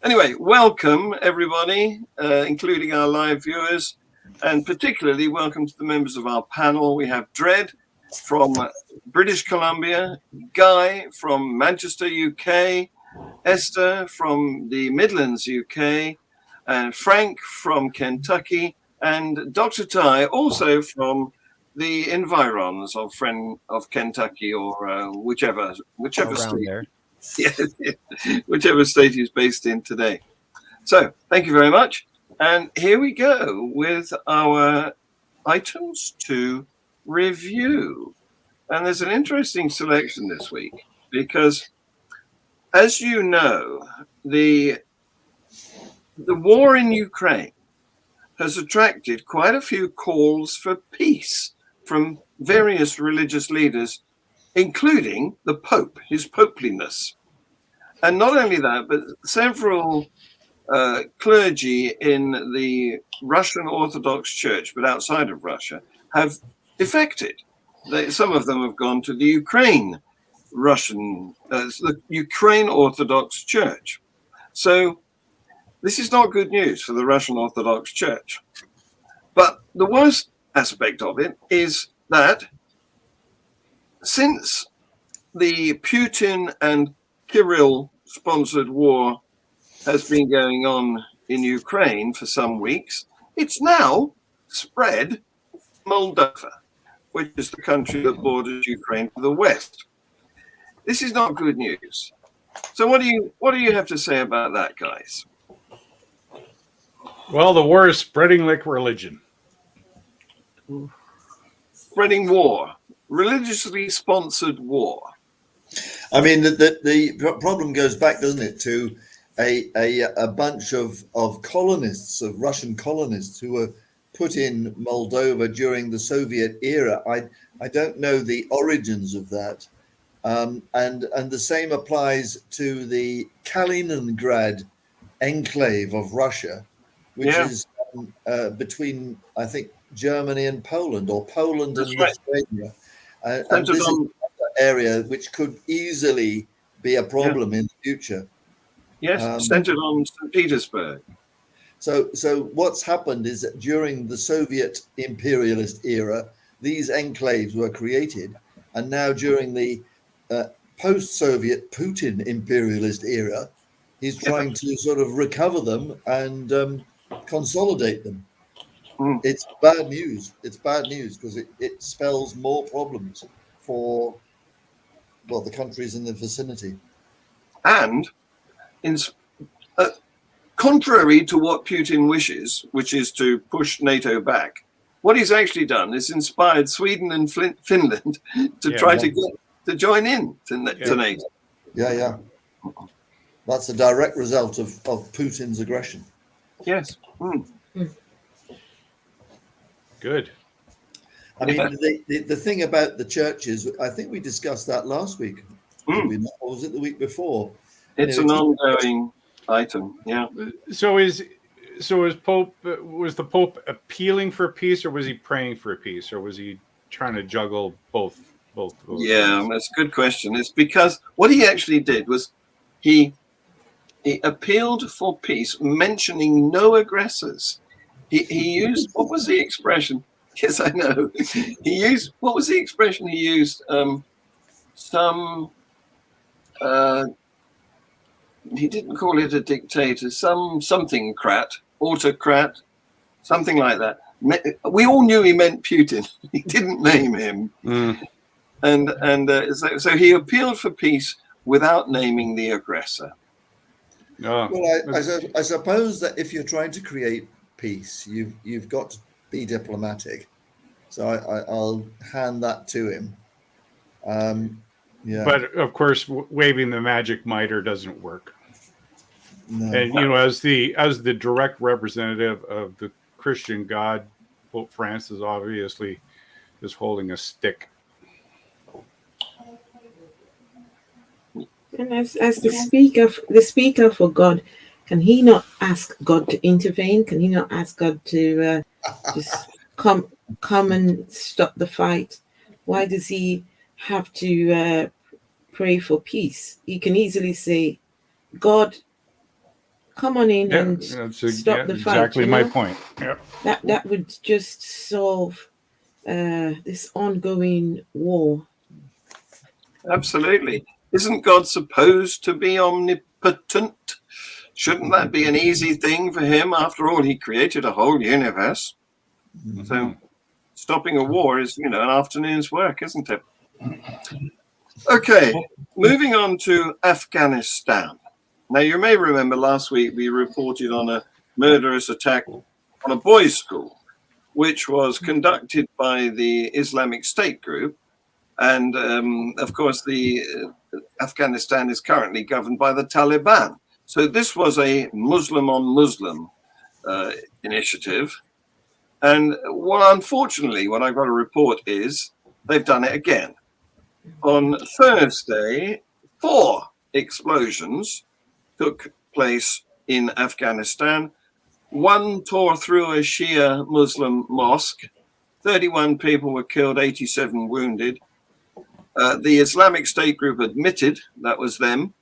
Anyway, welcome everybody, including our live viewers, and particularly welcome to the members of our panel. We have Dred from British Columbia, Guy from Manchester, UK, Esther from the Midlands, UK, and Frank from Kentucky, and Dr. Ty also from the environs of Kentucky, or whichever state. There. Yes, whichever state he's based in today. So thank you very much. And here we go with our items to review. And there's an interesting selection this week because, as you know, the war in Ukraine has attracted quite a few calls for peace from various religious leaders, including the Pope, his popeliness. And not only that, but several clergy in the Russian Orthodox Church, but outside of Russia, have defected. Some of them have gone to the Ukraine Orthodox Church. So this is not good news for the Russian Orthodox Church. But the worst aspect of it is that since the Putin and Kirill-sponsored war has been going on in Ukraine for some weeks, it's now spread Moldova, which is the country that borders Ukraine to the west. This is not good news. So what do you have to say about that, guys? Well, the war is spreading like religion. Spreading war. Religiously sponsored war. I mean, the problem goes back, doesn't it, to a bunch of colonists, of Russian colonists who were put in Moldova during the Soviet era. I don't know the origins of that. And the same applies to the Kaliningrad enclave of Russia, which is between, I think, Germany and Poland, or Poland and Lithuania. And this is an area which could easily be a problem in the future. Yes, centered on St. Petersburg. So what's happened is that during the Soviet imperialist era, these enclaves were created, and now during the post-Soviet Putin imperialist era, he's trying to sort of recover them and consolidate them. It's bad news. It's bad news because it spells more problems for, well, the countries in the vicinity. And contrary to what Putin wishes, which is to push NATO back, what he's actually done is inspired Sweden and Finland to try to get to join in to NATO. Yeah. That's a direct result of Putin's aggression. Yes. Good. I mean, the thing about the churches, I think we discussed that last week. Or was it the week before? It's an ongoing item. Yeah. So was the Pope appealing for peace, or was he praying for peace, or was he trying to juggle both? Yeah, that's a good question. It's because what he actually did was he appealed for peace, mentioning no aggressors. He used, what was the expression? Yes, I know. What was the expression he used? He didn't call it a dictator, something-crat, autocrat, something like that. We all knew he meant Putin. He didn't name him. So he appealed for peace without naming the aggressor. Well, I suppose that if you're trying to create peace, you've got to be diplomatic. So I'll hand that to him. But of course, waving the magic mitre doesn't work. No. And as the direct representative of the Christian God, Pope Francis obviously is holding a stick. And as the speaker for God, can he not ask God to intervene? Can he not ask God to just come and stop the fight? Why does he have to pray for peace? He can easily say, God, come on in and stop the fight. Exactly my point. Yep. That would just solve this ongoing war. Absolutely. Isn't God supposed to be omnipotent? Shouldn't that be an easy thing for him? After all, he created a whole universe. Mm-hmm. So stopping a war is, an afternoon's work, isn't it? Okay, moving on to Afghanistan. Now, you may remember last week we reported on a murderous attack on a boys' school, which was conducted by the Islamic State group. And, of course, Afghanistan is currently governed by the Taliban. So this was a Muslim-on-Muslim initiative. And unfortunately, what I've got to report is they've done it again. On Thursday, 4 explosions took place in Afghanistan. One tore through a Shia Muslim mosque. 31 people were killed, 87 wounded. The Islamic State group admitted that was them,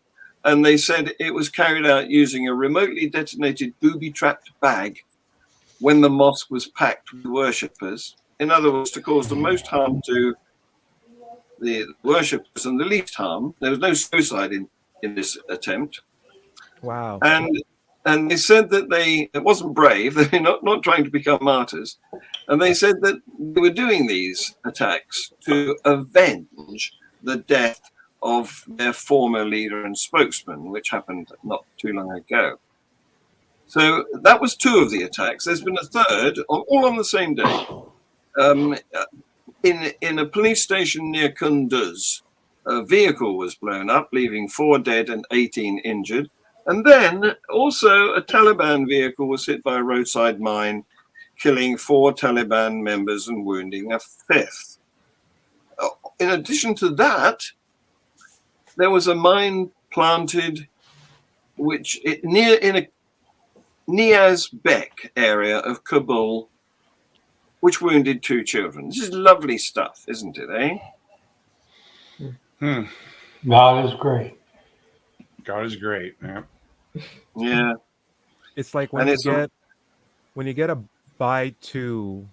and they said it was carried out using a remotely detonated booby-trapped bag when the mosque was packed with worshippers. In other words, to cause the most harm to the worshippers and the least harm. There was no suicide in this attempt. Wow. And they said that it wasn't brave. They're not trying to become martyrs. And they said that they were doing these attacks to avenge the death of their former leader and spokesman, which happened not too long ago. So that was 2 of the attacks. There's been a third, all on the same day. In a police station near Kunduz, a vehicle was blown up, leaving 4 dead and 18 injured. And then also a Taliban vehicle was hit by a roadside mine, killing 4 Taliban members and wounding a 5th. In addition to that, there was a mine planted in a Niaz Bek area of Kabul, which wounded 2 children. This is lovely stuff, isn't it, eh? God is great. God is great. Yeah. Yeah. It's like when you get a buy 2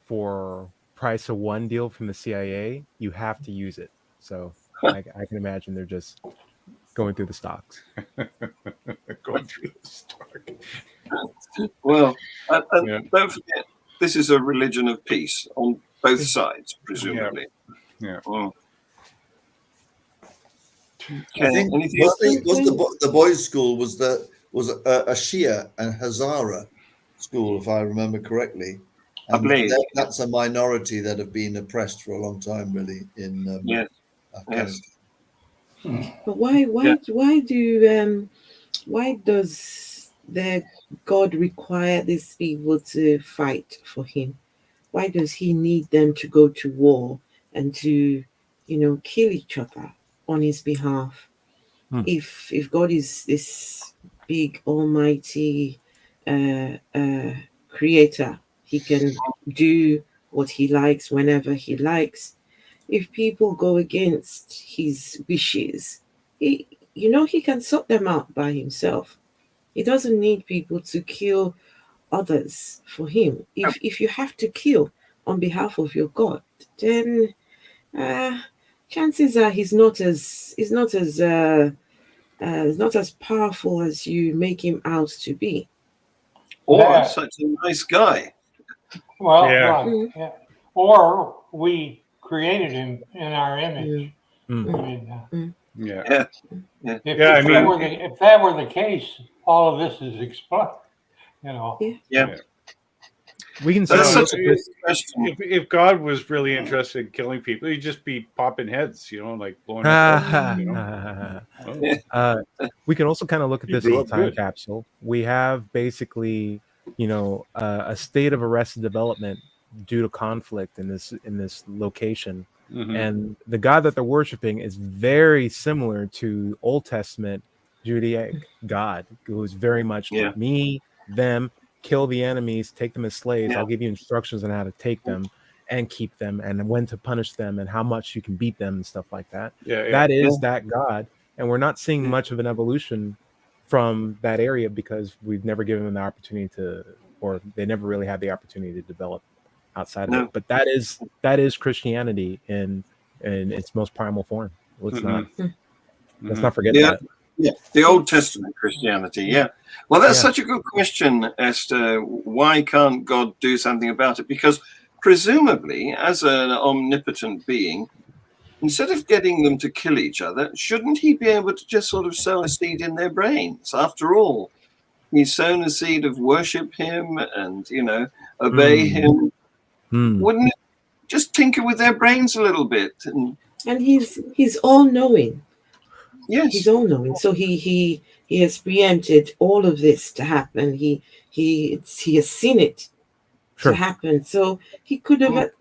for price of 1 deal from the CIA, you have to use it. So I can imagine they're just going through the stocks. Going through the stock. Well, don't forget, this is a religion of peace on both sides, presumably. Yeah. I think the boys' school was a Shia and Hazara school, if I remember correctly. And I believe that's a minority that have been oppressed for a long time, really, in Afghanistan. Yes. But why does their God require these people to fight for him? Why does he need them to go to war and to, kill each other on his behalf? If God is this big almighty creator, he can do what he likes whenever he likes. If people go against his wishes, he can sort them out by himself. He doesn't need people to kill others for him. If you have to kill on behalf of your God, then chances are he's not as powerful as you make him out to be. Or such a nice guy. Well, Yeah. right. Yeah. Or we created him in our image. I mean, if that were the case, all of this is explained. Yeah. We can That's say such a good question. If God was really interested in killing people, he'd just be popping heads, like blowing up. We can also kind of look at this as grew a up time good. capsule. We have basically, a state of arrested development due to conflict in this location. Mm-hmm. And the God that they're worshiping is very similar to Old Testament Judaic God, who is very much me, them, kill the enemies, take them as slaves. I'll give you instructions on how to take them and keep them and when to punish them and how much you can beat them and stuff like that. That is that God. And we're not seeing much of an evolution from that area because we've never given them the opportunity to, or they never really had the opportunity to develop outside of it. But that is Christianity in its most primal form. Let's not forget that. Yeah, the Old Testament Christianity. Yeah. Well, that's such a good question, Esther. Why can't God do something about it? Because presumably, as an omnipotent being, instead of getting them to kill each other, shouldn't he be able to just sort of sow a seed in their brains? After all, he's sown a seed of worship him and, obey him. Wouldn't it just tinker with their brains a little bit? And he's all-knowing. Yes, he's all-knowing. So he has preempted all of this to happen. He has seen it to happen. So he could have,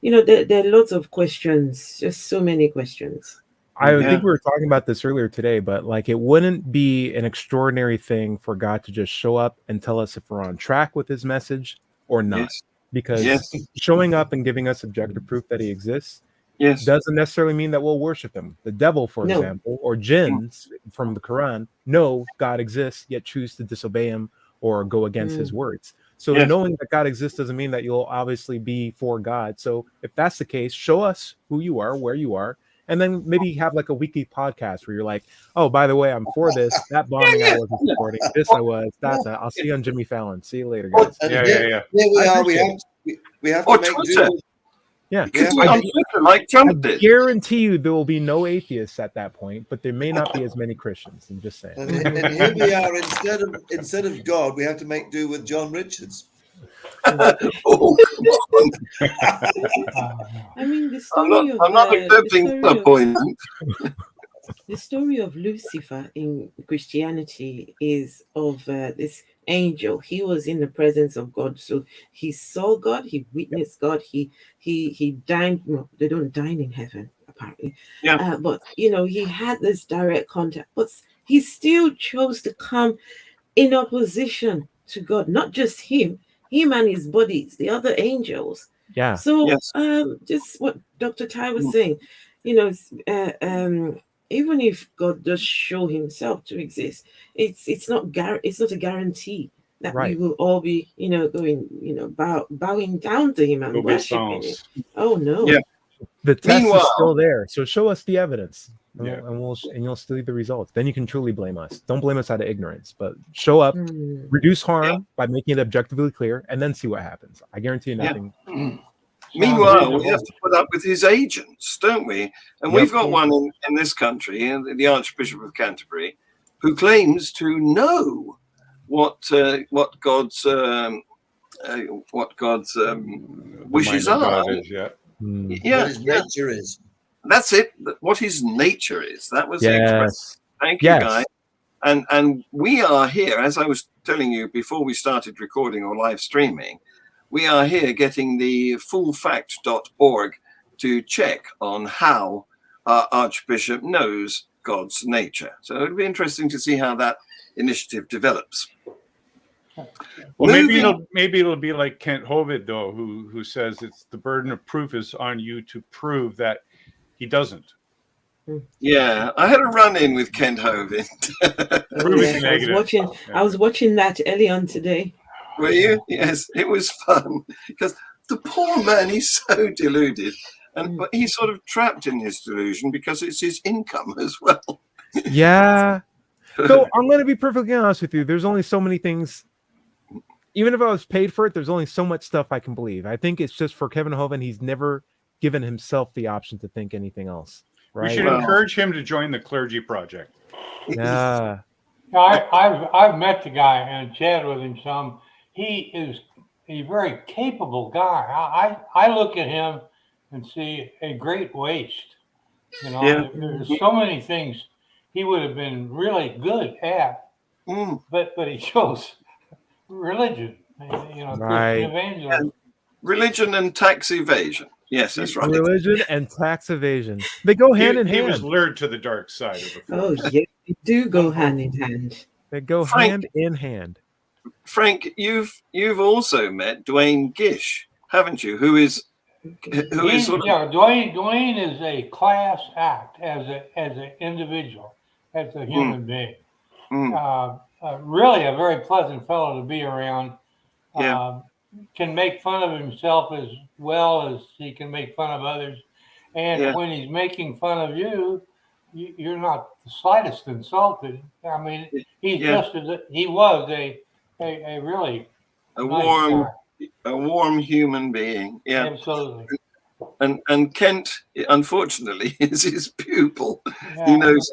there are lots of questions, just so many questions. I think we were talking about this earlier today, but like it wouldn't be an extraordinary thing for God to just show up and tell us if we're on track with his message or not. Yes. Because showing up and giving us objective proof that he exists doesn't necessarily mean that we'll worship him. The devil, for example, or jinns from the Quran know God exists, yet choose to disobey him or go against his words. So knowing that God exists doesn't mean that you'll obviously be for God. So if that's the case, show us who you are, where you are, and then maybe have like a weekly podcast where you're like, oh, by the way, I'm for this. That bombing I wasn't supporting. This I was. That's I'll see you on Jimmy Fallon. See you later, guys. Here we are. We have to make do. Yeah, on Twitter, like Trump did. I guarantee you there will be no atheists at that point, but there may not be as many Christians. I'm just saying. And here we are. Instead of God, we have to make do with John Richards. Oh, come on. I mean, the story I'm not accepting the point. The story of Lucifer in Christianity is of this angel. He was in the presence of God, so he saw God, he witnessed God, he dined. Well, they don't dine in heaven, apparently. But he had this direct contact, but he still chose to come in opposition to God, not just him and his buddies, the other angels. So just what Dr. Ty was saying, even if God does show himself to exist, it's not a guarantee that we will all be going bowing down to him and worshiping him. Oh no. The test is still there, so show us the evidence. And you'll see the results. Then you can truly blame us. Don't blame us out of ignorance, but show up, reduce harm by making it objectively clear, and then see what happens. I guarantee you nothing. Meanwhile, we have to put up with his agents, don't we? And we've got one in this country, the Archbishop of Canterbury, who claims to know what God's wishes are. What his nature is. That's it. What his nature is. That was the expression. Thank you, Guy. And we are here, as I was telling you before we started recording or live streaming, we are here getting the fullfact.org to check on how our Archbishop knows God's nature. So it'll be interesting to see how that initiative develops. Well, maybe it'll be like Kent Hovind, though, who says it's the burden of proof is on you to prove that he doesn't. Yeah, I had a run-in with Kent Hovind. I was watching that early on today. Were you? Yes, it was fun because the poor man, he's so deluded, but he's sort of trapped in his delusion because it's his income as well. Yeah. So I'm going to be perfectly honest with you. There's only so many things. Even if I was paid for it, there's only so much stuff I can believe. I think it's just for Kevin Hovind, he's never given himself the option to think anything else. Right? We should encourage him to join the Clergy Project. Yeah. I've met the guy and chatted with him some. He is a very capable guy. I look at him and see a great waste. There's so many things he would have been really good at, but he chose religion. Christian evangelism. Religion and tax evasion. Yes, that's right. Religion and tax evasion. They go hand in hand. He was lured to the dark side of the force. Oh, yeah, they do go hand in hand. They go hand in hand. Frank, you've also met Dwayne Gish, haven't you? Who is Dwayne is a class act as an individual, as a human being. Really a very pleasant fellow to be around. Yeah. Can make fun of himself as well as he can make fun of others. And when he's making fun of you, you're not the slightest insulted. I mean, he's just as he was a really nice a warm human being. Yeah, absolutely. And Kent, unfortunately, is his pupil. Yeah, He knows.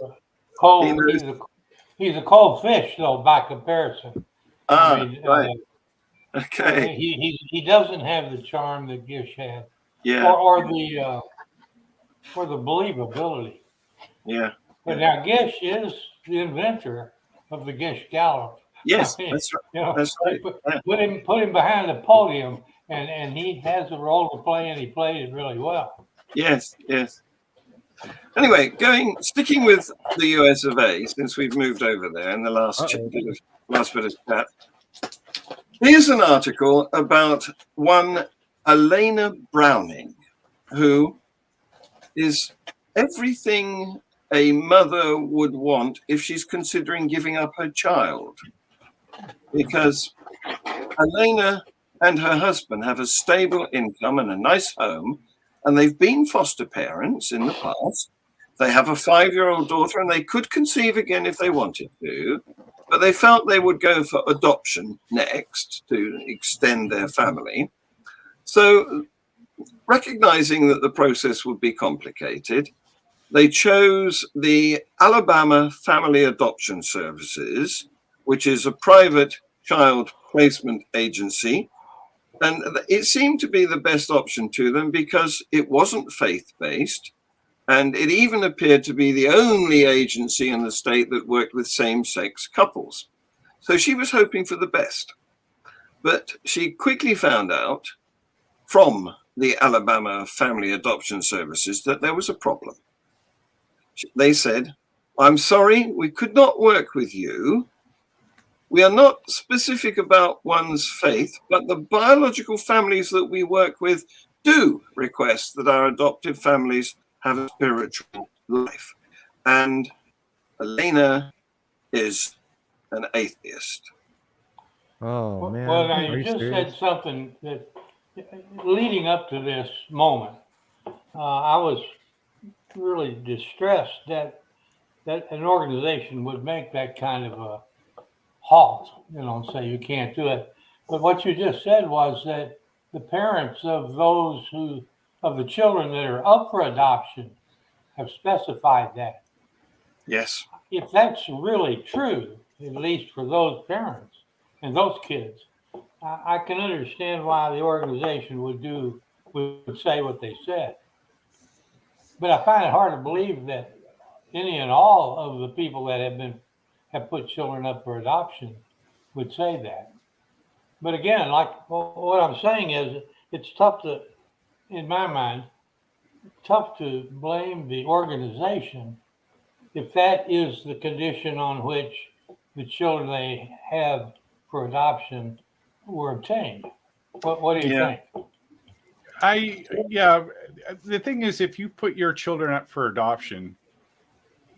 He's a cold fish, though, by comparison. Right. Okay. He doesn't have the charm that Gish had. Yeah. Or the believability. Yeah. But now Gish is the inventor of the Gish Gallup. Yes, that's right. You know, that's right. Put him behind the podium, and he has a role to play, and he played it really well. Yes. Anyway, sticking with the US of A, since we've moved over there in the last bit of chat. Here's an article about one Elena Browning, who is everything a mother would want if she's considering giving up her child. Because Elena and her husband have a stable income and a nice home, and they've been foster parents in the past. They have a 5-year-old daughter, and they could conceive again if they wanted to, but they felt they would go for adoption next to extend their family. So, recognizing that the process would be complicated, they chose the Alabama Family Adoption Services, which is a private child placement agency. And it seemed to be the best option to them because it wasn't faith-based. And it even appeared to be the only agency in the state that worked with same-sex couples. So she was hoping for the best. But she quickly found out from the Alabama Family Adoption Services that there was a problem. They said, "I'm sorry, we could not work with you. We are not specific about one's faith, but the biological families that we work with do request that our adoptive families have a spiritual life." And Elena is an atheist. Oh, man. Well, now you just said something that leading up to this moment, I was really distressed that an organization would make that kind of a halt, and say you can't do it. But what you just said was that the parents of the children that are up for adoption have specified that. Yes. If that's really true, at least for those parents and those kids, I can understand why the organization would say what they said. But I find it hard to believe that any and all of the people that have put children up for adoption would say that. But again, what I'm saying is, it's tough to, in my mind, blame the organization if that is the condition on which the children they have for adoption were obtained. What do you think? The thing is, if you put your children up for adoption,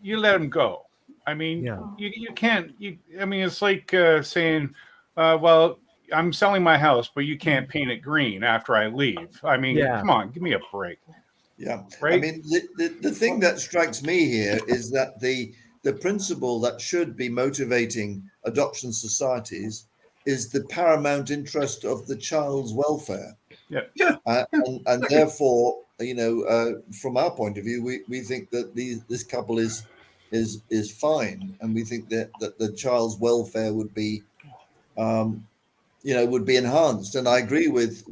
you let them go. I mean, you can't. It's like saying, "Well, I'm selling my house, but you can't paint it green after I leave." I mean, come on, give me a break. Yeah, right. I mean, the thing that strikes me here is that the principle that should be motivating adoption societies is the paramount interest of the child's welfare. And therefore, from our point of view, we think that this couple is fine, and we think that the child's welfare would be, would be enhanced. And I agree with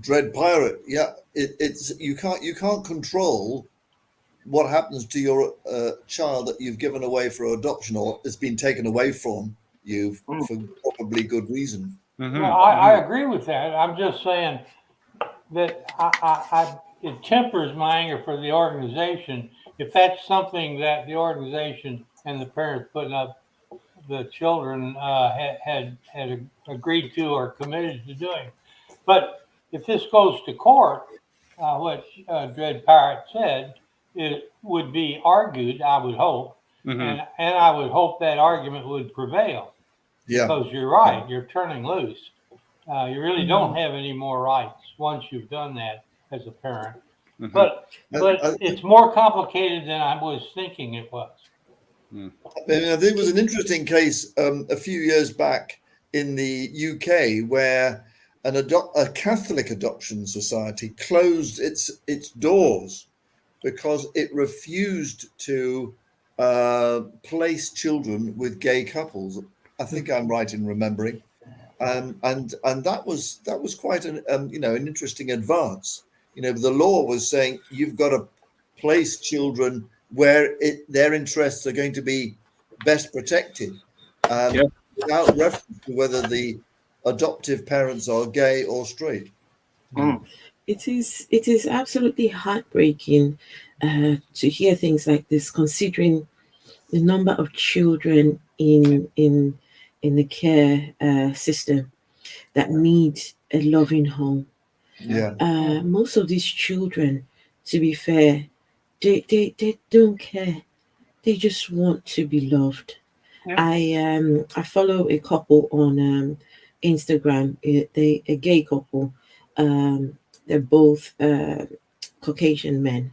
Dread Pyrate. Yeah, it's you can't control what happens to your child that you've given away for adoption or has been taken away from you for probably good reason. Mm-hmm. Well, I agree with that. I'm just saying that it tempers my anger for the organization if that's something that the organization and the parents putting up the children had agreed to or committed to doing. But if this goes to court, what Dread Pirate said, it would be argued, I would hope, and I would hope that argument would prevail. Yeah. Because you're right, you're turning loose. You really don't have any more rights once you've done that as a parent. But it's more complicated than I was thinking it was. There was an interesting case a few years back in the UK where a Catholic adoption society closed its doors because it refused to place children with gay couples. I think I'm right in remembering, and that was quite an an interesting advance. The law was saying you've got to place children where their interests are going to be best protected, without reference to whether the adoptive parents are gay or straight. It is absolutely heartbreaking to hear things like this, considering the number of children in the care system that need a loving home. Most of these children, to be fair, they don't care. They just want to be loved. I follow a couple on Instagram. A gay couple. They're both Caucasian men,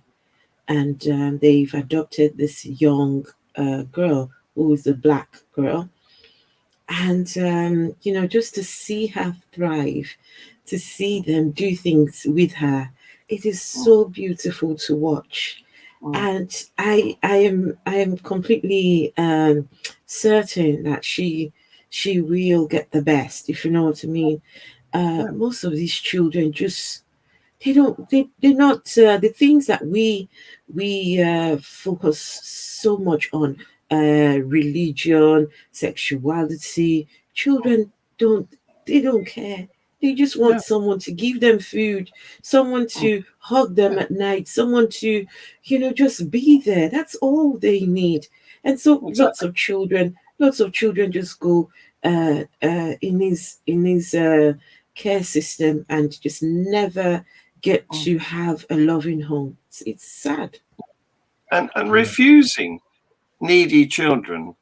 and they've adopted this young girl who is a black girl. And just to see her thrive, to see them do things with her, it is so beautiful to watch. And I am completely certain that she will get the best, if you know what I mean. Most of these children just they're not the things that we focus so much on, religion, sexuality. Children don't care. They just want someone to give them food, someone to hug them at night, someone to, just be there. That's all they need. And so lots of children just go in his care system and just never get to have a loving home. It's sad. And refusing needy children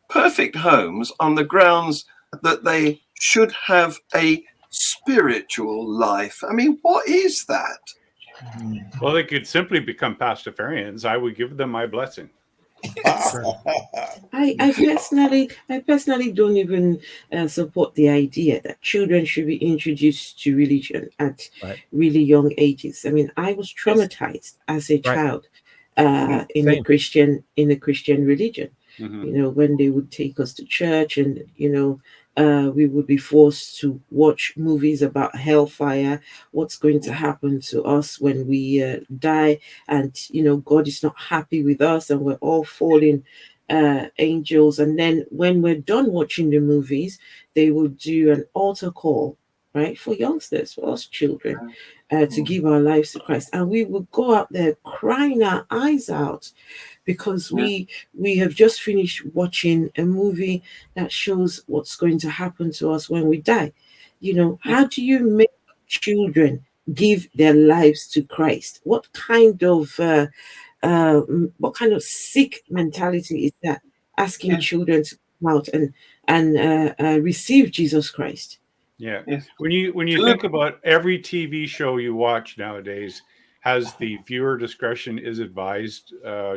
perfect homes on the grounds that they should have a spiritual life. I mean, what is that? Well, they could simply become pastafarians. I would give them my blessing. I personally don't even support the idea that children should be introduced to religion at really young ages. I mean, I was traumatized as a child in the Christian religion. When they would take us to church, and we would be forced to watch movies about hellfire, what's going to happen to us when we die, and God is not happy with us, and we're all fallen angels. And then when we're done watching the movies, they will do an altar call, right, for youngsters, for us children, to give our lives to Christ, and we will go out there crying our eyes out because we have just finished watching a movie that shows what's going to happen to us when we die. How do you make children give their lives to Christ? What kind of sick mentality is that? Asking children to come out and receive Jesus Christ. Yeah. When you think about every TV show you watch nowadays has the viewer discretion is advised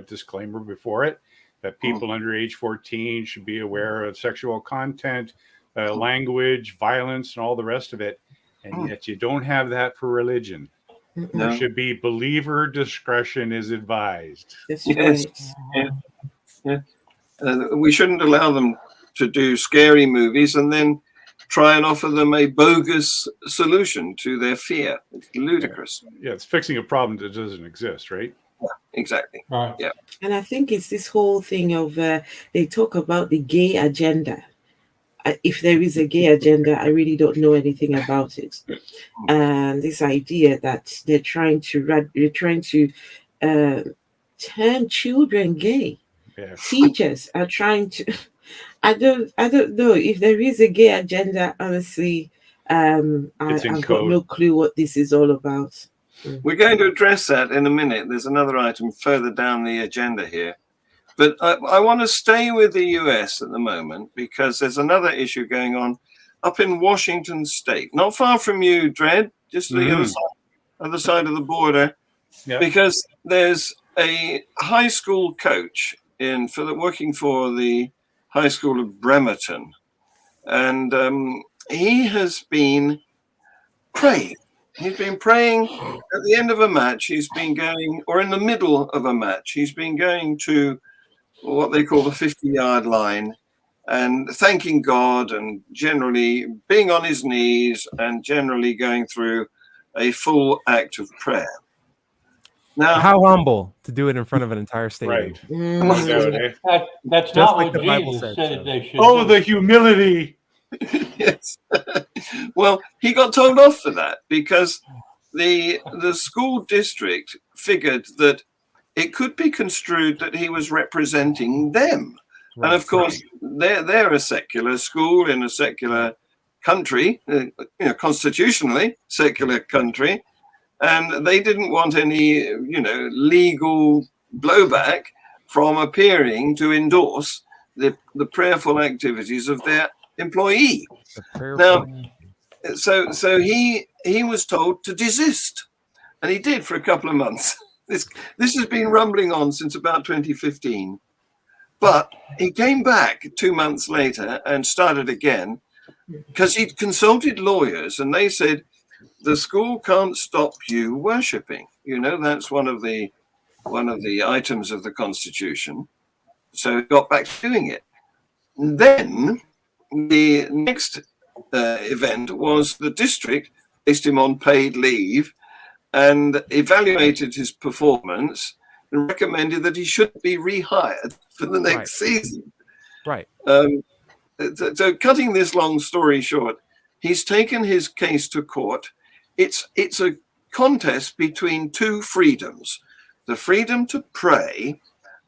disclaimer before it, that people under age 14 should be aware of sexual content, language, violence, and all the rest of it. And yet you don't have that for religion. There should be believer discretion is advised. Yes. We shouldn't allow them to do scary movies and then try and offer them a bogus solution to their fear. It's ludicrous. Yeah, it's fixing a problem that doesn't exist, right? Yeah, exactly. Right. Yeah. And I think it's this whole thing of they talk about the gay agenda. If there is a gay agenda, I really don't know anything about it. And this idea that they're trying to turn children gay. Yeah. Teachers are trying to. I don't know if there is a gay agenda. Honestly, I've got no clue what this is all about. We're going to address that in a minute. There's another item further down the agenda here. But I want to stay with the US at the moment because there's another issue going on up in Washington State, not far from you, Dred, just the other side of the border, because there's a high school coach working for the high school of Bremerton, and he has been praying. He's been praying at the end of a match. He's been going, or in the middle of a match, he's been going to what they call the 50-yard line and thanking God and generally being on his knees and generally going through a full act of prayer. Now, how humble to do it in front of an entire stadium. Right. That's not what Jesus said they should do. do. The humility. Yes. Well, he got told off for that because the school district figured that it could be construed that he was representing them. Right. And of course, they're a secular school in a secular country, constitutionally secular country, and they didn't want any, legal blowback from appearing to endorse the prayerful activities of their employee. Now, so he was told to desist, and he did for a couple of months. This has been rumbling on since about 2015, but he came back 2 months later and started again because he'd consulted lawyers, and they said the school can't stop you worshipping. That's one of the items of the Constitution. So he got back to doing it. And then the next event was the district placed him on paid leave and evaluated his performance and recommended that he should be rehired for the next season. Right. So cutting this long story short, he's taken his case to court. It's a contest between two freedoms, the freedom to pray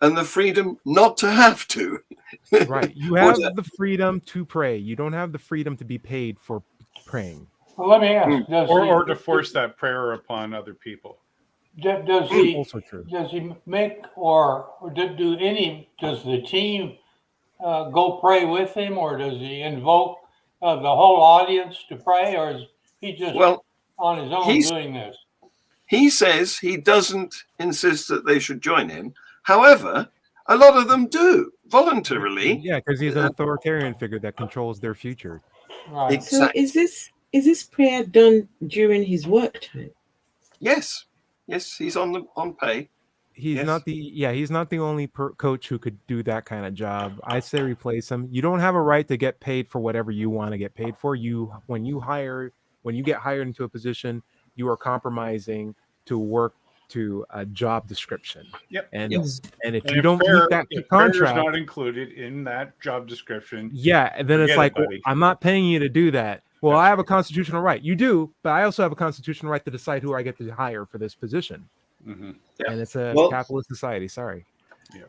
and the freedom not to have to. Right. You have the freedom to pray. You don't have the freedom to be paid for praying. Well, let me ask. Or to force that prayer upon other people. Does he also true. Does he make does the team go pray with him, or does he invoke the whole audience to pray, or is he just on his own doing this? He says he doesn't insist that they should join him. However, a lot of them do voluntarily. Yeah, because he's an authoritarian figure that controls their future. Right. Exactly. So is this prayer done during his work time? Yes, he's on pay. He's not the only coach who could do that kind of job. I say replace him. You don't have a right to get paid for whatever you want to get paid for. When you get hired into a position, you are compromising to work to a job description. Yep. And if you don't meet that contract, not included in that job description. Yeah, and then it's like, I'm not paying you to do that. Well, I have a constitutional right. You do, but I also have a constitutional right to decide who I get to hire for this position. Mm-hmm. Yeah. And it's a capitalist society. Sorry.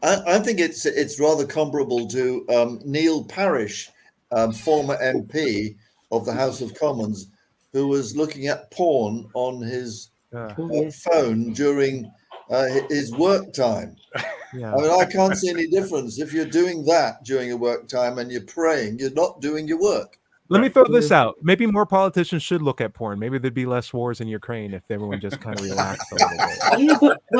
I think it's rather comparable to Neil Parish, former MP of the House of Commons, who was looking at porn on his phone during his work time. Yeah. I mean, I can't see any difference. If you're doing that during your work time and you're praying, you're not doing your work. Let me throw this out. Maybe more politicians should look at porn. Maybe there'd be less wars in Ukraine if everyone just kind of relaxed a little bit.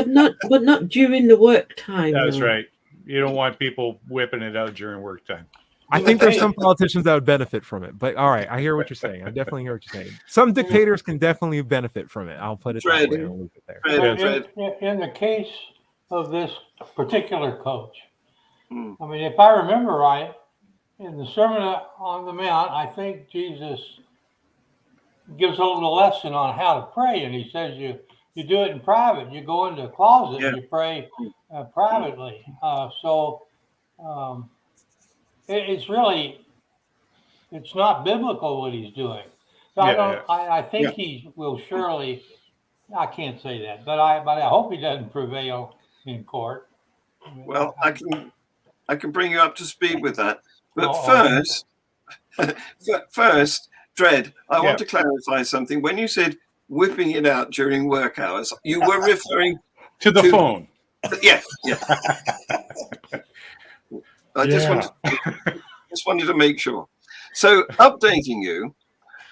Yeah, but not during the work time. That's right. You don't want people whipping it out during work time. I think there's some politicians that would benefit from it. But all right, I hear what you're saying. I definitely hear what you're saying. Some dictators can definitely benefit from it. I'll put it that way and leave it there. In the case of this particular coach, I mean, if I remember right, in the Sermon on the Mount, I think Jesus gives a little lesson on how to pray, and he says you do it in private. You go into a closet and you pray privately. It's not biblical what he's doing. So I think he will surely. I can't say that, but I hope he doesn't prevail in court. Well, I can bring you up to speed with that. But first, Dred, I want to clarify something. When you said whipping it out during work hours, you were referring to the phone. Yes. I just wanted to make sure. So, updating you.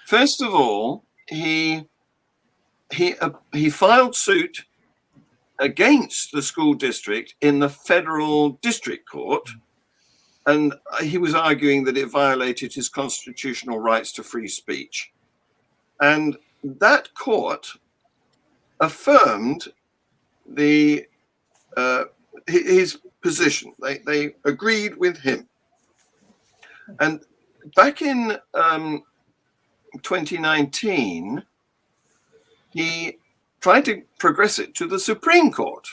First of all, he filed suit against the school district in the federal district court, and he was arguing that it violated his constitutional rights to free speech. And that court affirmed his position. They agreed with him. And back in 2019, he tried to progress it to the Supreme Court.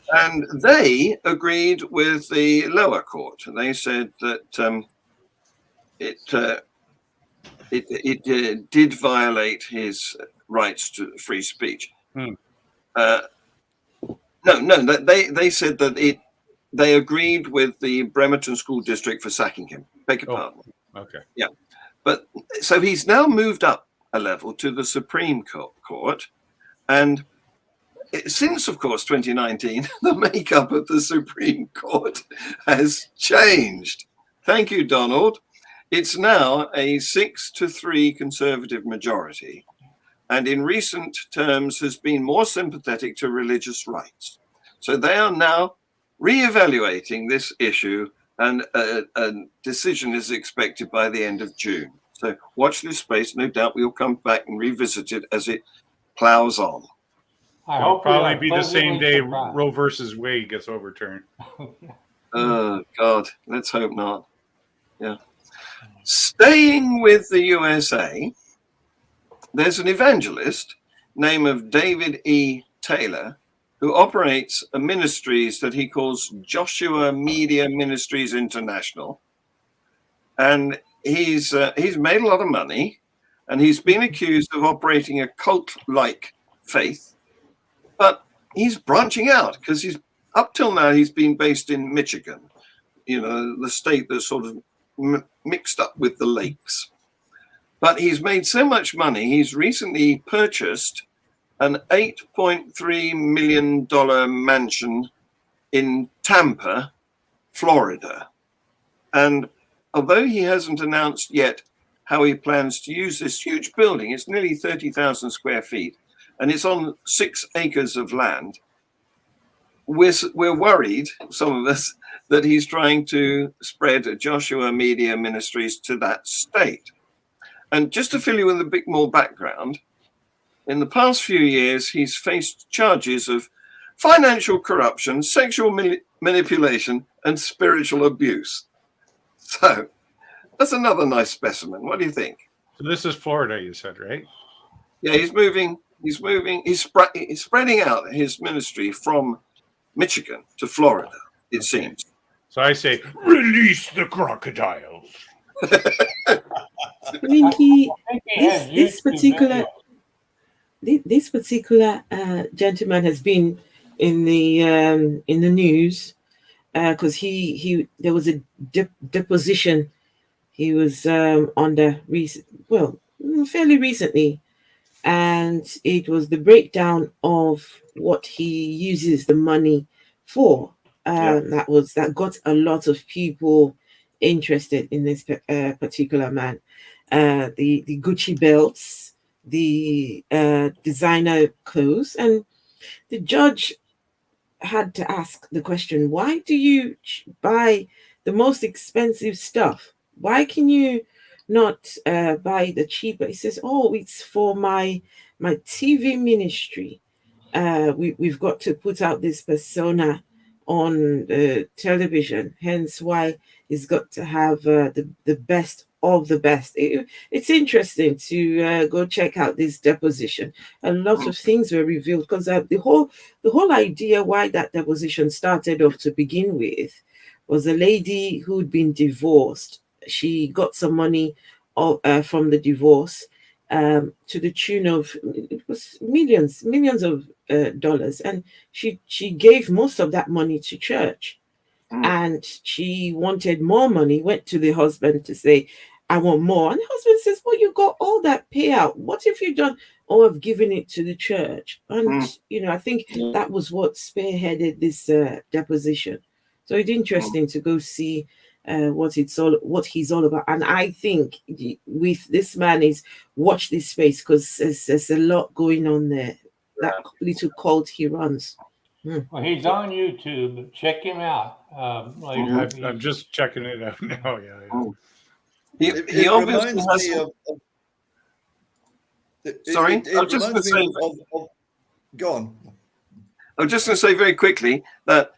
And they agreed with the lower court. And they said that it did violate his rights to free speech. No, they said that they agreed with the Bremerton School District for sacking him. Beg your pardon. Okay. Yeah. But so he's now moved up a level to the Supreme Court. And since, of course, 2019, the makeup of the Supreme Court has changed. Thank you, Donald. It's now a 6-3 Conservative majority, and in recent terms has been more sympathetic to religious rights. So they are now re-evaluating this issue, and a decision is expected by the end of June. So watch this space. No doubt we'll come back and revisit it as it plows on. It'll probably be the same day Roe versus Wade gets overturned. Oh, God. Let's hope not. Yeah. Staying with the USA, there's an evangelist named David E. Taylor who operates a ministries that he calls Joshua Media Ministries International. And he's made a lot of money, and he's been accused of operating a cult-like faith. But he's branching out because up till now he's been based in Michigan, the state that's sort of mixed up with the lakes. But he's made so much money, he's recently purchased an $8.3 million mansion in Tampa, Florida. And although he hasn't announced yet how he plans to use this huge building, it's nearly 30,000 square feet, and it's on 6 acres of land. We're worried, some of us, that he's trying to spread Joshua Media Ministries to that state. And just to fill you with a bit more background, in the past few years, he's faced charges of financial corruption, sexual manipulation, and spiritual abuse. So that's another nice specimen. What do you think? So this is Florida, you said, right? Yeah, he's spreading out his ministry from Michigan to Florida, it seems. So I say, release the crocodiles. I mean, this particular gentleman has been in the news because there was a deposition he was under fairly recently, and it was the breakdown of what he uses the money for. That got a lot of people interested in this particular man. The Gucci belts, the designer clothes, and the judge had to ask the question, why do you buy the most expensive stuff? Why can you not buy the cheaper? He says, oh, it's for my TV ministry. We've got to put out this persona on television, hence why he's got to have the best of the best. It's interesting to go check out this deposition. A lot of things were revealed because the whole idea why that deposition started off to begin with was a lady who'd been divorced. She got some money from the divorce to the tune of, it was millions of dollars, and she gave most of that money to church. And she wanted more money, went to the husband to say, I want more. And the husband says, well, you got all that payout. What if you done all of giving it to the church? And, I think that was what spearheaded this deposition. So it's interesting to go see what he's all about. And I think with this man is watch this space, because there's a lot going on there. That little cult he runs. Well, he's on YouTube. Check him out later. I'm just checking it out now. Yeah. He obviously has. Sorry, I'm just going to say. Go on. I'm just going to say very quickly that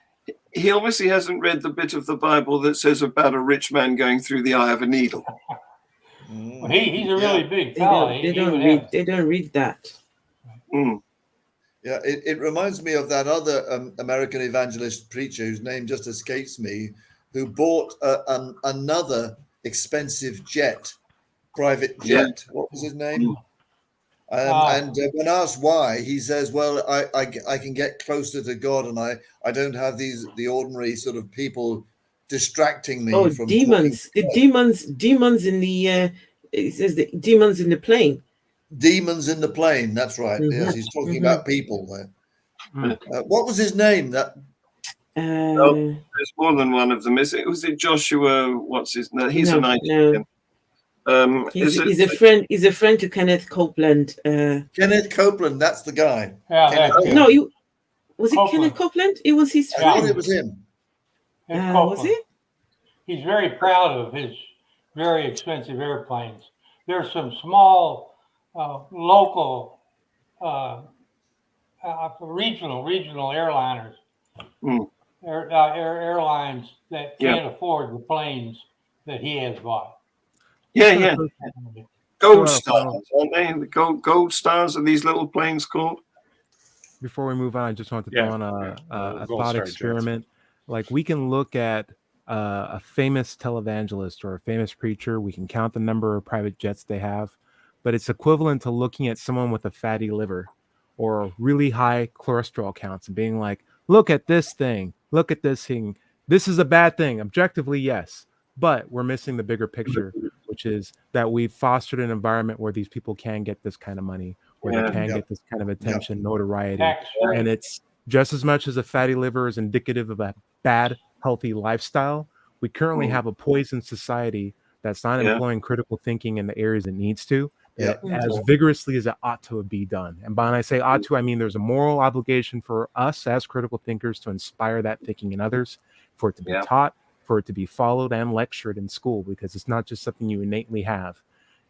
he obviously hasn't read the bit of the Bible that says about a rich man going through the eye of a needle. Well, he's a really big fellow. They don't read that. Yeah, it reminds me of that other American evangelist preacher whose name just escapes me, who bought another expensive private jet. What was his name? And when asked why, he says, "Well, I can get closer to God, and I don't have the ordinary sort of people distracting me from demons. The demons in the it says the demons in the plane. Demons in the plane. That's right. Yes, he's talking about people there. What was his name? There's more than one of them. Was it Joshua? What's his name? He's a Nigerian. He's a friend to Kenneth Copeland. Kenneth Copeland, that's the guy. Was it Kenneth Copeland? It was his friend. I thought it was him. Was it? He's very proud of his very expensive airplanes. There's some small, local, regional airliners, airlines that can't afford the planes that he has bought. Yeah. Gold stars, aren't they? The gold stars are these little planes called? Before we move on, I just want to throw on a thought experiment. Like, we can look at a famous televangelist or a famous preacher. We can count the number of private jets they have, but it's equivalent to looking at someone with a fatty liver or really high cholesterol counts and being like, look at this thing. Look at this thing. This is a bad thing. Objectively, yes. But we're missing the bigger picture, which is that we've fostered an environment where these people can get this kind of money, where they can get this kind of attention, notoriety. And it's just as much as a fatty liver is indicative of a bad, healthy lifestyle. We currently have a poisoned society that's not employing critical thinking in the areas it needs to, as vigorously as it ought to be done. And when I say ought to, I mean there's a moral obligation for us as critical thinkers to inspire that thinking in others, for it to be taught, for it to be followed and lectured in school, because it's not just something you innately have.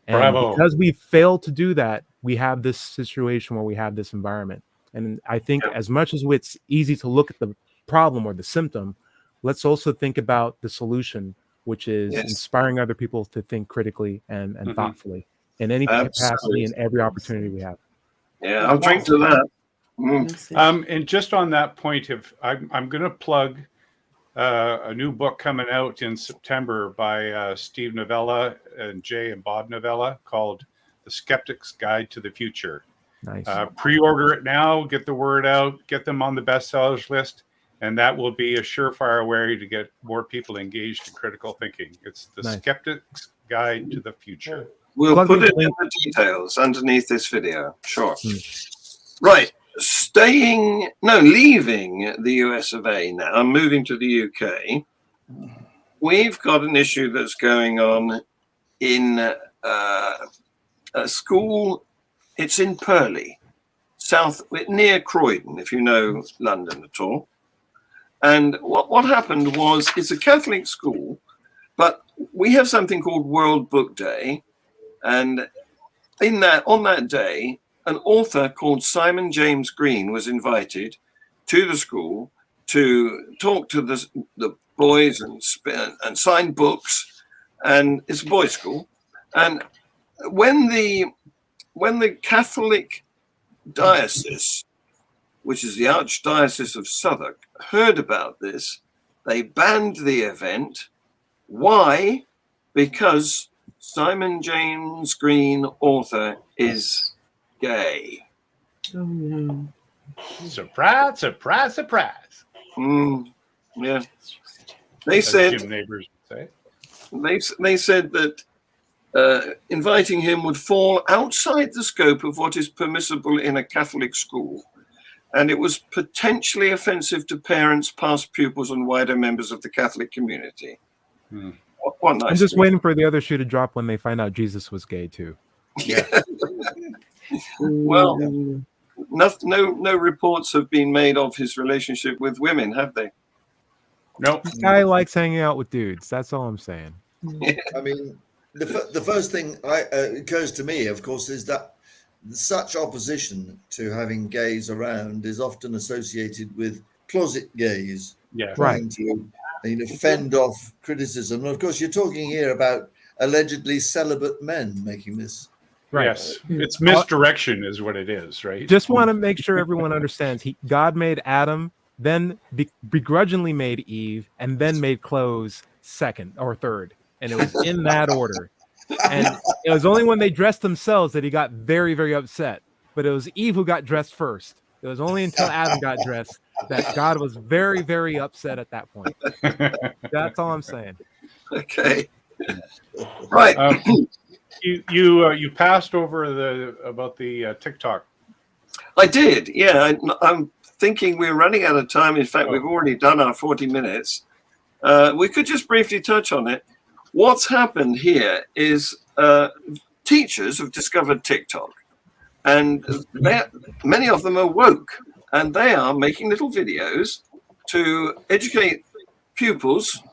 And because we failed to do that, we have this situation where we have this environment. And I think as much as it's easy to look at the problem or the symptom, let's also think about the solution, which is inspiring other people to think critically and thoughtfully in any capacity and every opportunity we have. Yeah, I'll drink to that. And just on that point, I'm going to plug a new book coming out in September by Steve Novella and Jay and Bob Novella called The Skeptic's Guide to the Future. Nice. Pre-order it now, get the word out, get them on the bestsellers list, and that will be a surefire way to get more people engaged in critical thinking. It's The Skeptic's Guide to the Future. We'll put it in the details underneath this video. Sure. Right. Leaving the US of A now, I'm moving to the UK. We've got an issue that's going on in a school. It's in Purley, near Croydon, if you know London at all. And what happened was, it's a Catholic school, but we have something called World Book Day. And on that day, an author called Simon James Green was invited to the school to talk to the boys and sign books. And it's a boys' school. And when the Catholic diocese, which is the Archdiocese of Southwark, heard about this, they banned the event. Why? Because Simon James Green, author, is gay. Oh no! Surprise! Surprise! Surprise! Yeah. They said. Jim Neighbors would say. They said that inviting him would fall outside the scope of what is permissible in a Catholic school. and it was potentially offensive to parents, past pupils, and wider members of the Catholic community. What nice I'm just thing. waiting for the other shoe to drop when they find out Jesus was gay too. Yeah. Well, no reports have been made of his relationship with women, have they? Nope. This guy likes hanging out with dudes. That's all I'm saying. I mean, the first thing occurs to me, of course, is that such opposition to having gays around is often associated with closet gays, Yeah. trying to fend off criticism. And of course, you're talking here about allegedly celibate men making this. Right. Yes, it's misdirection is what it is, right? Just want to make sure everyone understands. God made Adam, then begrudgingly made Eve, and then made clothes second or third, and it was in that order. And it was only when they dressed themselves that he got very, very upset. But it was Eve who got dressed first. It was only until Adam got dressed that God was very, very upset at that point. That's all I'm saying. Okay. Right. You passed over about the TikTok. I did. Yeah. I'm thinking we're running out of time. In fact, we've already done our 40 minutes. We could just briefly touch on it. What's happened here is teachers have discovered TikTok, and many of them are woke, and they are making little videos to educate pupils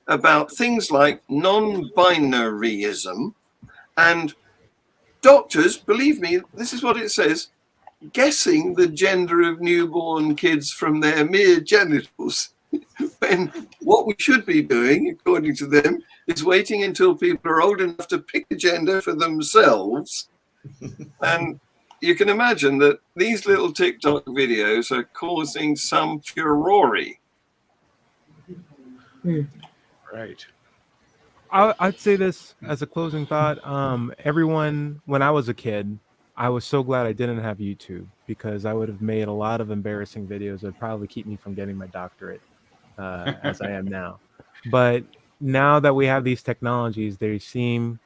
about things like non-binaryism. And doctors, believe me, this is what it says, guessing the gender of newborn kids from their mere genitals. When what we should be doing, according to them, is waiting until people are old enough to pick a gender for themselves. And you can imagine that these little TikTok videos are causing some furore. Right. I'd say this as a closing thought. Everyone, when I was a kid, I was so glad I didn't have YouTube, because I would have made a lot of embarrassing videos that would probably keep me from getting my doctorate as I am now. But now that we have these technologies, they seem,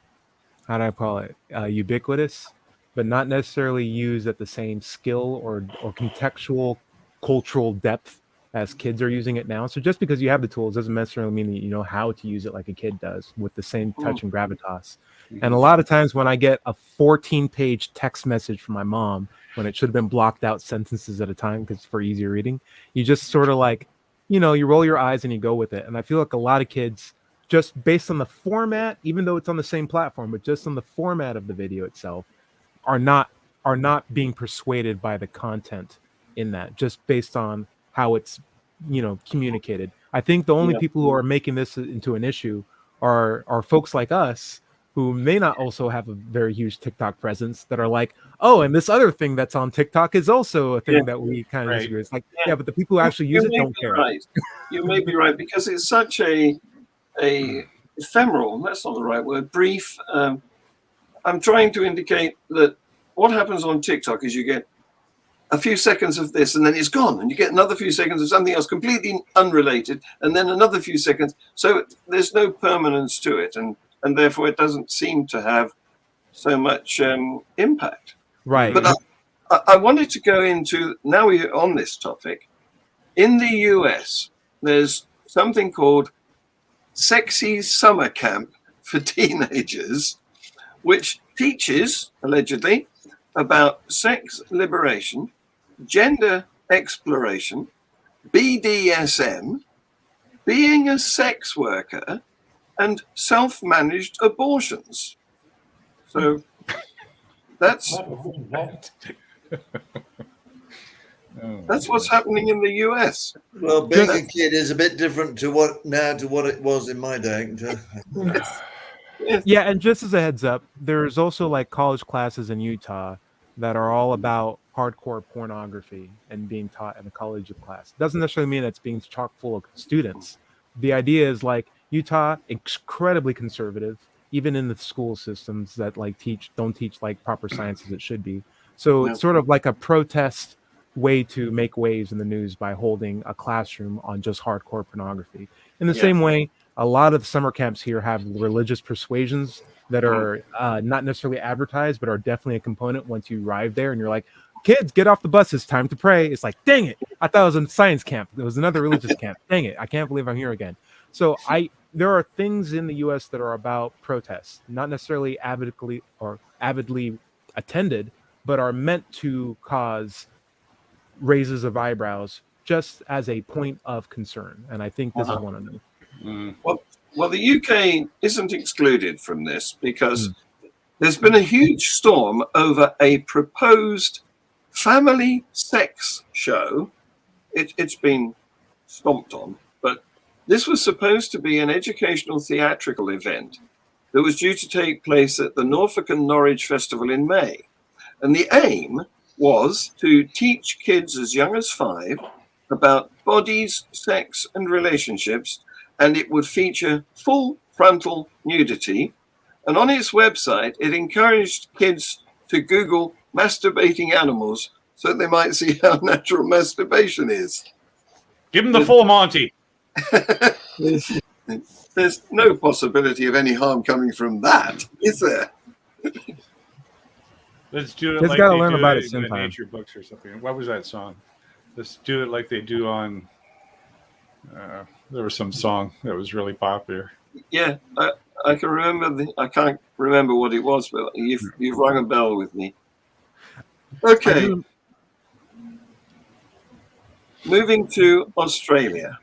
how do I call it, ubiquitous, but not necessarily used at the same skill or contextual cultural depth as kids are using it now. So just because you have the tools doesn't necessarily mean that you know how to use it like a kid does with the same touch and gravitas. And a lot of times when I get a 14-page text message from my mom, when it should have been blocked out sentences at a time because it's for easier reading, you just sort of like, you roll your eyes and you go with it. And I feel like a lot of kids, just based on the format, even though it's on the same platform, but just on the format of the video itself, are not being persuaded by the content in that, just based on how it's communicated. I think the only people who are making this into an issue are folks like us, who may not also have a very huge TikTok presence, that are like, oh, and this other thing that's on TikTok is also a thing that we kind of disagree with. It's like, but the people who actually use it don't care. Right. You may be right, because it's such a ephemeral, that's not the right word, brief. I'm trying to indicate that what happens on TikTok is you get a few seconds of this and then it's gone, and you get another few seconds of something else completely unrelated, and then another few seconds. So there's no permanence to it, and therefore it doesn't seem to have so much impact. Right. But I wanted to go into, now we're on this topic, in the US, there's something called Sexy Summer Camp for teenagers, which teaches, allegedly, about sex liberation, gender exploration, BDSM, being a sex worker, and self-managed abortions. So that's what's happening in the US. Well, being a kid is a bit different to what it was in my day. Yeah, and just as a heads up, there's also like college classes in Utah that are all about hardcore pornography and being taught in a college class. Doesn't necessarily mean it's being chock full of students. The idea is like Utah, incredibly conservative, even in the school systems that like don't teach like proper science as it should be. So it's sort of like a protest way to make waves in the news by holding a classroom on just hardcore pornography. In the same way, a lot of the summer camps here have religious persuasions that are not necessarily advertised, but are definitely a component once you arrive there and you're like, kids, get off the bus. It's time to pray. It's like, dang it. I thought it was a science camp. It was another religious camp. Dang it. I can't believe I'm here again. So there are things in the U.S. that are about protests, not necessarily avidly attended, but are meant to cause raises of eyebrows just as a point of concern. And I think this is one of them. Well, the UK isn't excluded from this because there's been a huge storm over a proposed family sex show. It's been stomped on, but this was supposed to be an educational theatrical event that was due to take place at the Norfolk and Norwich Festival in May. And the aim was to teach kids as young as 5 about bodies, sex, and relationships, and it would feature full frontal nudity. And on its website, it encouraged kids to Google masturbating animals so they might see how natural masturbation is. Give them the full Monty. There's no possibility of any harm coming from that, is there? Let's do it Kids like gotta they learn do about it it in the sometime. nature books or something. What was that song? Let's do it like they do on. There was some song that was really popular. Yeah, I can remember. I can't remember what it was, but you've rung a bell with me. Okay. Moving to Australia,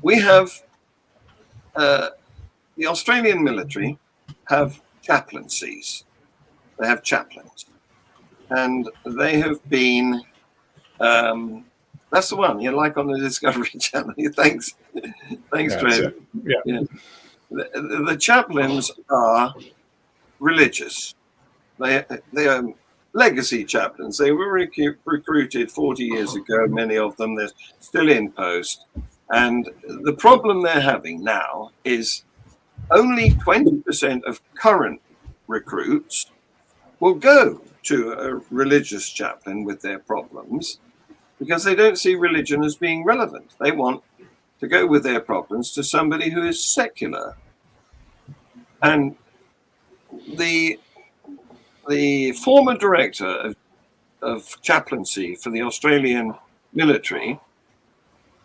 we have the Australian military have chaplaincies. They have chaplains, and they have been. That's the one you like on the Discovery Channel. Thanks, Trent. Yeah. The chaplains are religious. They are legacy chaplains. They were recruited 40 years ago. Many of them, they're still in post. And the problem they're having now is only 20% of current recruits will go to a religious chaplain with their problems because they don't see religion as being relevant. They want to go with their problems to somebody who is secular. And the former director of chaplaincy for the Australian military,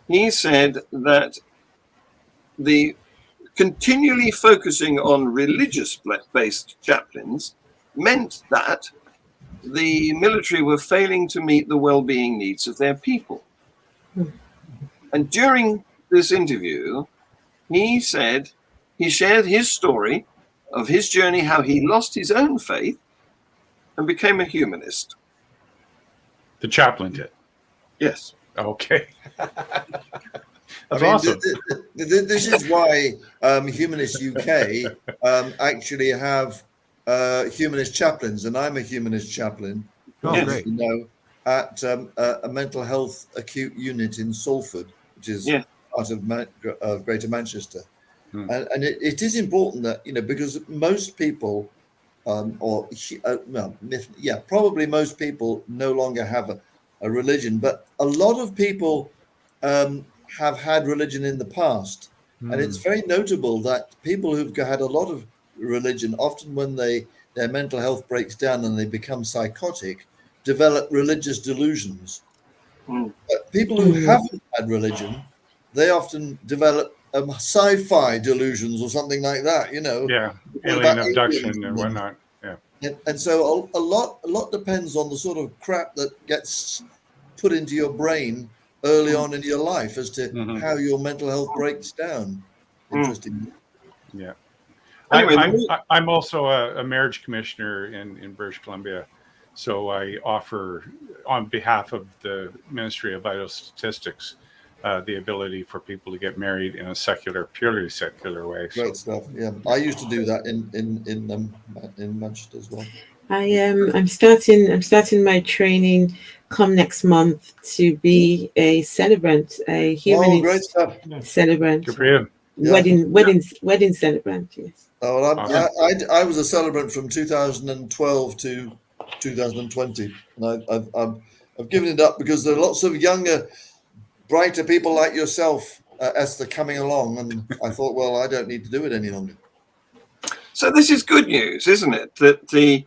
he said that the continually focusing on religious-based chaplains meant that the military were failing to meet the well-being needs of their people. And during this interview, he said he shared his story of his journey, how he lost his own faith and became a humanist. The chaplain did. Yes. Okay. That's awesome. This is why Humanist UK actually have humanist chaplains, and I'm a humanist chaplain. Great. You know, at a mental health acute unit in Salford, which is part of Greater Manchester. And it is important that, you know, because most people, probably most people no longer have a religion, but a lot of people have had religion in the past. And it's very notable that people who've had a lot of religion, often when their mental health breaks down and they become psychotic, develop religious delusions. But people who haven't had religion, they often develop sci-fi delusions or something like that, you know. Yeah, alien abduction and whatnot. Yeah. And so a lot depends on the sort of crap that gets put into your brain early on in your life as to how your mental health breaks down. Interesting. Yeah. Anyway, I'm also a marriage commissioner in British Columbia. So I offer, on behalf of the Ministry of Vital Statistics, the ability for people to get married in a purely secular way. Great stuff. Yeah, I used to do that in Manchester as well. I'm starting my training come next month to be a celebrant, a humanist great stuff. celebrant. Good for you. Wedding celebrant. Yes. Oh, well, I was a celebrant from 2012 to 2020, and I've given it up because there are lots of younger, brighter people like yourself, Esther, coming along, and I thought, well, I don't need to do it any longer. So this is good news, isn't it? That the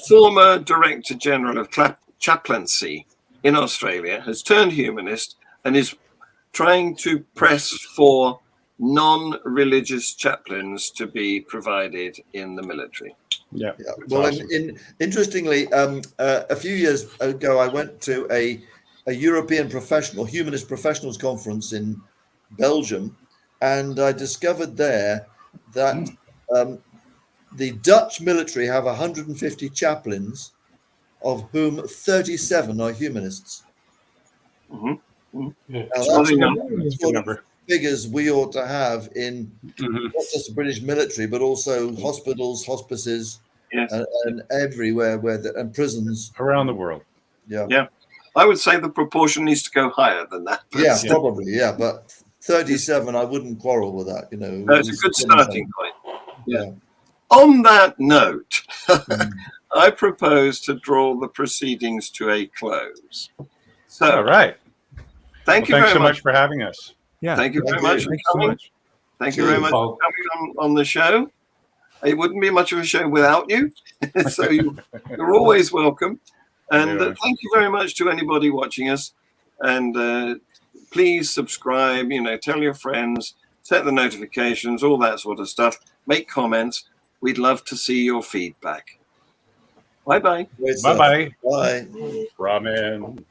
former Director General of chaplaincy in Australia, has turned humanist and is trying to press for non-religious chaplains to be provided in the military. Yeah. Well, awesome. interestingly, a few years ago, I went to a European humanist professionals conference in Belgium, and I discovered there that the Dutch military have 150 chaplains, of whom 37 are humanists. Mm-hmm. Yeah. Now, Well, that's you know, the sort of figures we ought to have in not just the British military, but also hospitals, hospices, yes. and everywhere and prisons Around the world. Yeah. I would say the proportion needs to go higher than that. Yeah, probably. Yeah, but 37, I wouldn't quarrel with that. That's a good starting point. Yeah. On that note, I propose to draw the proceedings to a close. So, All right. Thank you Thanks very so much much for having us. Yeah. Thank you very Thank much you. for Thanks so coming. much. Thank you very much for coming on the show. It wouldn't be much of a show without you. So you're always welcome. And thank you very much to anybody watching us. And please subscribe, tell your friends, set the notifications, all that sort of stuff. Make comments. We'd love to see your feedback. Bye-bye. Bye-bye. Bye. Ramen.